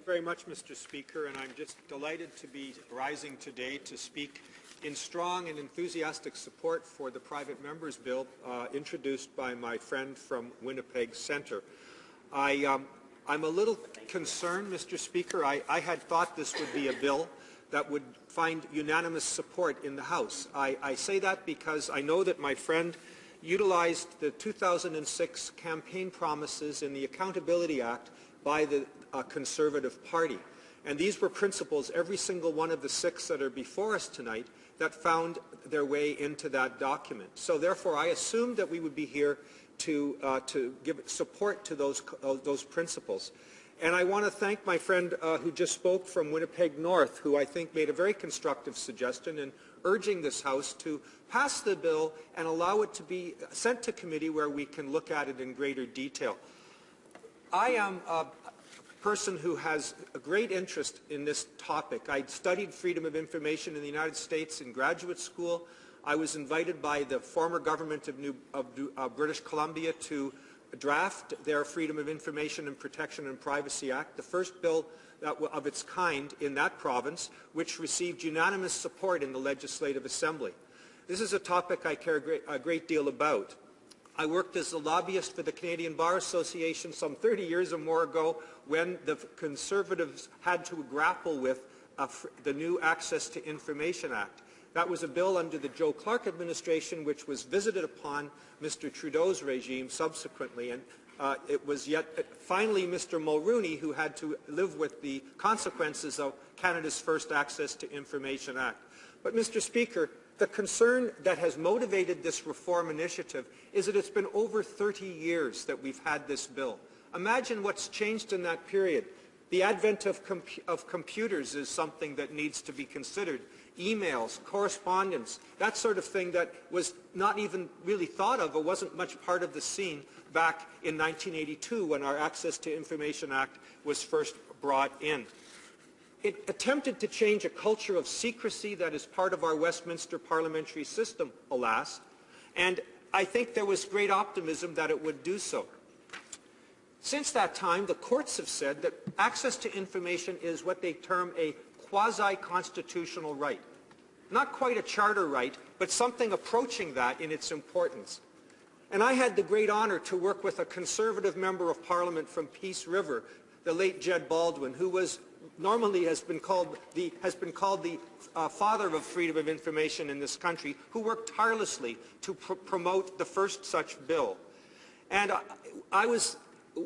very much, Mr. Speaker, and I'm just delighted to be rising today to speak in strong and enthusiastic support for the private members bill introduced by my friend from Winnipeg Centre. I'm a little concerned, Mr. Speaker. I had thought this would be a bill that would find unanimous support in the House. I say that because I know that my friend utilized the 2006 campaign promises in the Accountability Act by the Conservative Party. And these were principles, every single one of the 6 that are before us tonight, that found their way into that document. So therefore, I assumed that we would be here to give support to those principles. And I want to thank my friend who just spoke from Winnipeg North, who I think made a very constructive suggestion in urging this House to pass the bill and allow it to be sent to committee where we can look at it in greater detail. I am a person who has a great interest in this topic. I studied freedom of information in the United States in graduate school. I was invited by the former government of British Columbia to draft their Freedom of Information and Protection and Privacy Act, the first bill of its kind in that province, which received unanimous support in the Legislative Assembly. This is a topic I care a great deal about. I worked as a lobbyist for the Canadian Bar Association some 30 years or more ago when the Conservatives had to grapple with the new Access to Information Act. That was a bill under the Joe Clark administration which was visited upon Mr. Trudeau's regime subsequently, and it was yet finally Mr. Mulroney who had to live with the consequences of Canada's first Access to Information Act. But, Mr. Speaker, the concern that has motivated this reform initiative is that it's been over 30 years that we've had this bill. Imagine what's changed in that period. The advent of computers is something that needs to be considered. Emails, correspondence, that sort of thing that was not even really thought of or wasn't much part of the scene back in 1982 when our Access to Information Act was first brought in. It attempted to change a culture of secrecy that is part of our Westminster parliamentary system, alas, and I think there was great optimism that it would do so. Since that time, the courts have said that access to information is what they term a quasi-constitutional right. Not quite a charter right, but something approaching that in its importance. And I had the great honor to work with a Conservative member of Parliament from Peace River, the late Jed Baldwin, who was normally has been called the father of freedom of information in this country, who worked tirelessly to promote the first such bill. And I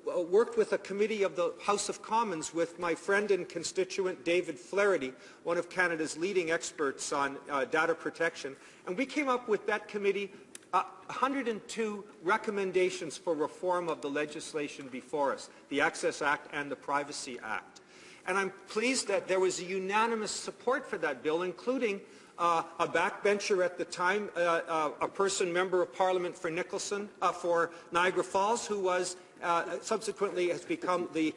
worked with a committee of the House of Commons with my friend and constituent David Flaherty, one of Canada's leading experts on data protection, and we came up with that committee 102 recommendations for reform of the legislation before us, the Access Act and the Privacy Act. And I'm pleased that there was a unanimous support for that bill, including a backbencher at the time, a member of Parliament for for Niagara Falls, who was subsequently has become the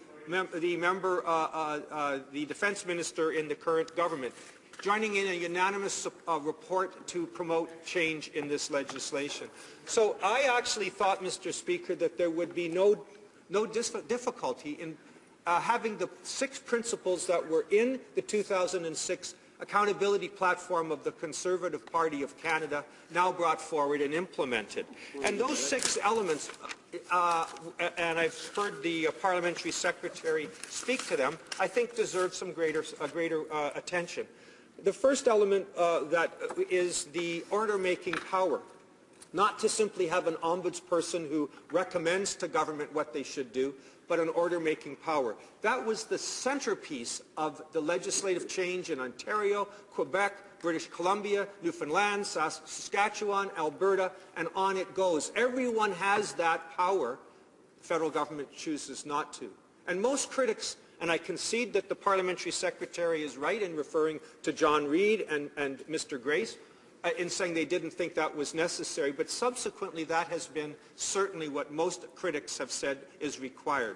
defense minister in the current government, joining in a unanimous report to promote change in this legislation. So I actually thought, Mr. Speaker, that there would be no difficulty in having the 6 principles that were in the 2006 accountability platform of the Conservative Party of Canada now brought forward and implemented. And those 6 elements, and I've heard the parliamentary secretary speak to them, I think deserve some greater attention. The first element that is the order-making power. Not to simply have an ombudsperson who recommends to government what they should do, but an order-making power. That was the centerpiece of the legislative change in Ontario, Quebec, British Columbia, Newfoundland, Saskatchewan, Alberta, and on it goes. Everyone has that power. The federal government chooses not to. And most critics, and I concede that the parliamentary secretary is right in referring to John Reid and Mr. Grace, in saying they didn't think that was necessary, but subsequently that has been certainly what most critics have said is required.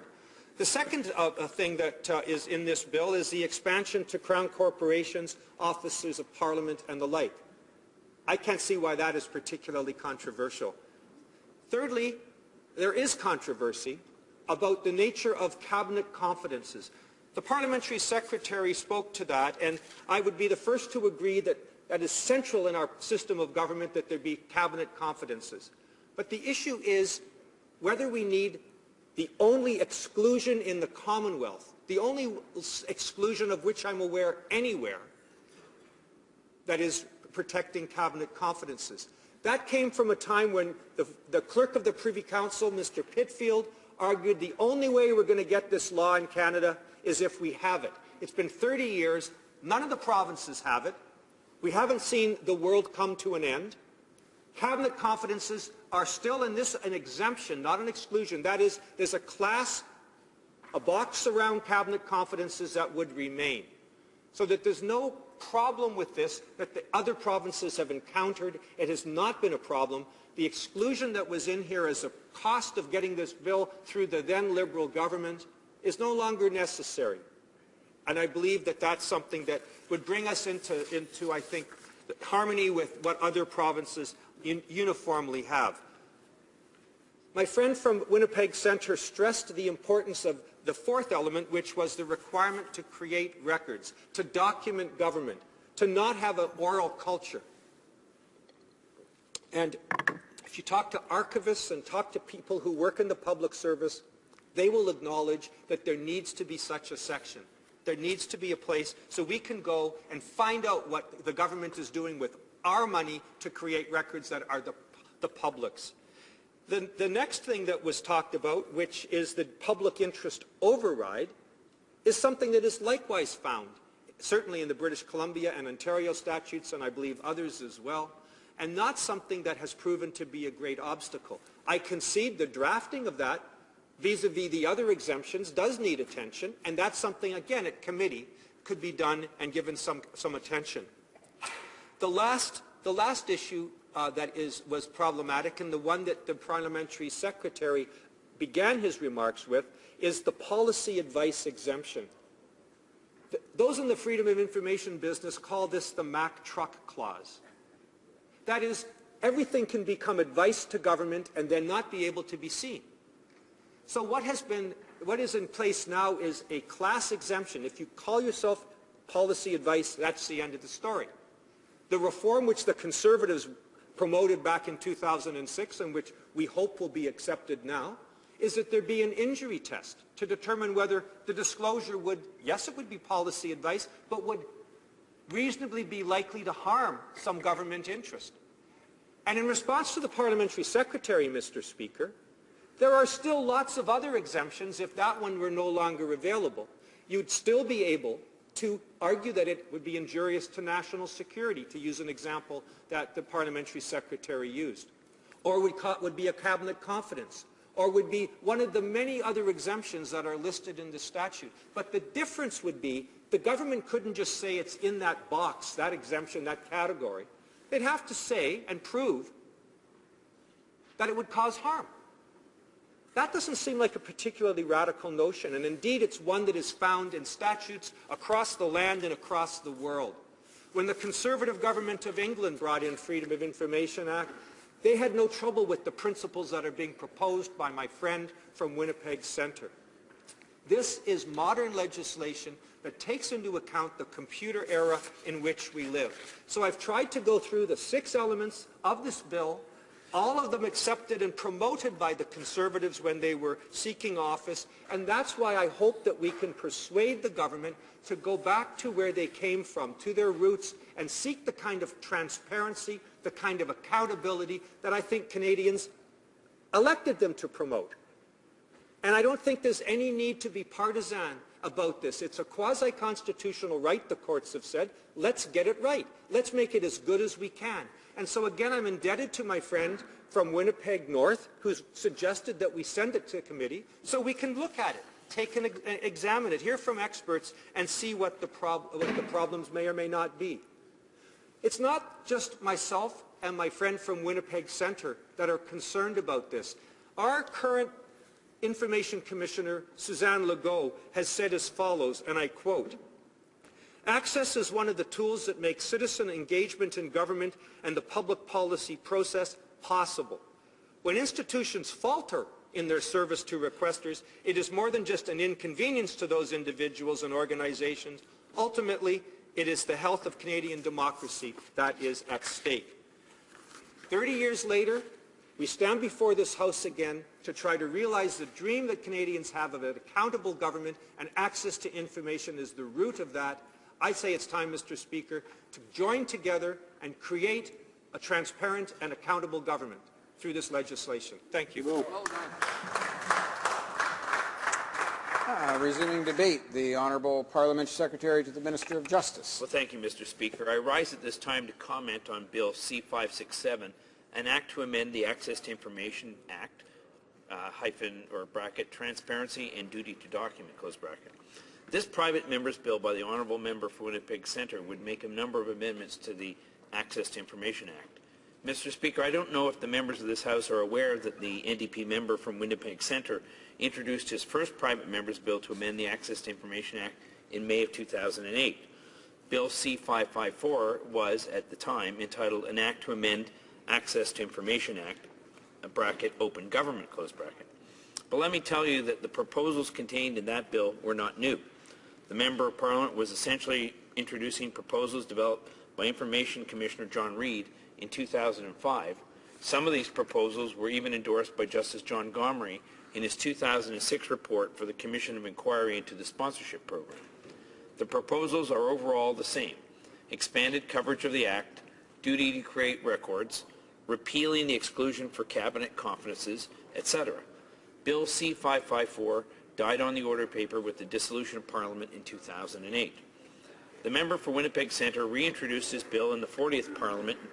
The second thing that is in this bill is the expansion to Crown corporations, officers of Parliament, and the like. I can't see why that is particularly controversial. Thirdly, there is controversy about the nature of cabinet confidences. The parliamentary secretary spoke to that, and I would be the first to agree that that is central in our system of government, that there be cabinet confidences. But the issue is whether we need the only exclusion in the Commonwealth, the only exclusion of which I'm aware anywhere, that is protecting cabinet confidences. That came from a time when the clerk of the Privy Council, Mr. Pitfield, argued the only way we're going to get this law in Canada is if we have it. It's been 30 years. None of the provinces have it. We haven't seen the world come to an end. Cabinet confidences are still an exemption, not an exclusion. That is, there's a box around cabinet confidences that would remain. So that there's no problem with this that the other provinces have encountered. It has not been a problem. The exclusion that was in here as a cost of getting this bill through the then Liberal government is no longer necessary. And I believe that that's something that would bring us into I think, harmony with what other provinces uniformly have. My friend from Winnipeg Centre stressed the importance of the fourth element, which was the requirement to create records, to document government, to not have an oral culture. And if you talk to archivists and talk to people who work in the public service, they will acknowledge that there needs to be such a section. There needs to be a place so we can go and find out what the government is doing with our money to create records that are the public's. The next thing that was talked about, which is the public interest override, is something that is likewise found, certainly in the British Columbia and Ontario statutes, and I believe others as well, and not something that has proven to be a great obstacle. I concede the drafting of that vis-a-vis the other exemptions does need attention, and that's something, again, at committee could be done and given some attention. The last issue that was problematic, and the one that the parliamentary secretary began his remarks with, is the policy advice exemption. Those in the freedom of information business call this the Mack Truck Clause. That is, everything can become advice to government and then not be able to be seen. So what is in place now is a class exemption. If you call yourself policy advice, that's the end of the story. The reform which the Conservatives promoted back in 2006 and which we hope will be accepted now is that there be an injury test to determine whether the disclosure would, yes, it would be policy advice, but would reasonably be likely to harm some government interest. And in response to the parliamentary secretary, Mr. Speaker, there are still lots of other exemptions. If that one were no longer available, you'd still be able to argue that it would be injurious to national security, to use an example that the parliamentary secretary used, or would be a cabinet confidence, or would be one of the many other exemptions that are listed in the statute. But the difference would be the government couldn't just say it's in that box, that exemption, that category. They'd have to say and prove that it would cause harm. That doesn't seem like a particularly radical notion, and indeed it's one that is found in statutes across the land and across the world. When the Conservative government of England brought in Freedom of Information Act, they had no trouble with the principles that are being proposed by my friend from Winnipeg Centre. This is modern legislation that takes into account the computer era in which we live. So I've tried to go through the 6 elements of this bill, all of them accepted and promoted by the Conservatives when they were seeking office, and that's why I hope that we can persuade the government to go back to where they came from, to their roots, and seek the kind of transparency, the kind of accountability that I think Canadians elected them to promote. And I don't think there's any need to be partisan about this. It's a quasi-constitutional right, the courts have said. Let's get it right. Let's make it as good as we can. And so again, I'm indebted to my friend from Winnipeg North, who's suggested that we send it to committee so we can look at it, examine it, hear from experts, and see what the problems may or may not be. It's not just myself and my friend from Winnipeg Centre that are concerned about this. Our current Information Commissioner, Suzanne Legault, has said as follows, and I quote, "Access is one of the tools that makes citizen engagement in government and the public policy process possible. When institutions falter in their service to requesters. It is more than just an inconvenience to those individuals and organizations. Ultimately, it is the health of Canadian democracy that is at stake. 30 years later, we stand before this House again to try to realize the dream that Canadians have of an accountable government, and access to information is the root of that. I say it's time, Mr. Speaker, to join together and create a transparent and accountable government through this legislation. Thank you. Well resuming debate, the Honourable Parliamentary Secretary to the Minister of Justice. Well, thank you, Mr. Speaker. I rise at this time to comment on Bill C-567, an act to amend the Access to Information Act, Transparency and Duty to Document, close bracket. This private member's bill by the Honourable Member for Winnipeg Centre would make a number of amendments to the Access to Information Act. Mr. Speaker, I don't know if the members of this House are aware that the NDP member from Winnipeg Centre introduced his first private member's bill to amend the Access to Information Act in May of 2008. Bill C-554 was, at the time, entitled An Act to Amend Access to Information Act, open government, close bracket. But let me tell you that the proposals contained in that bill were not new. The Member of Parliament was essentially introducing proposals developed by Information Commissioner John Reid in 2005. Some of these proposals were even endorsed by Justice John Gomery in his 2006 report for the Commission of Inquiry into the Sponsorship Program. The proposals are overall the same: expanded coverage of the Act, duty to create records, repealing the exclusion for cabinet confidences, etc. Bill C-554 died on the order paper with the dissolution of Parliament in 2008. The member for Winnipeg Centre reintroduced his bill in the 40th Parliament in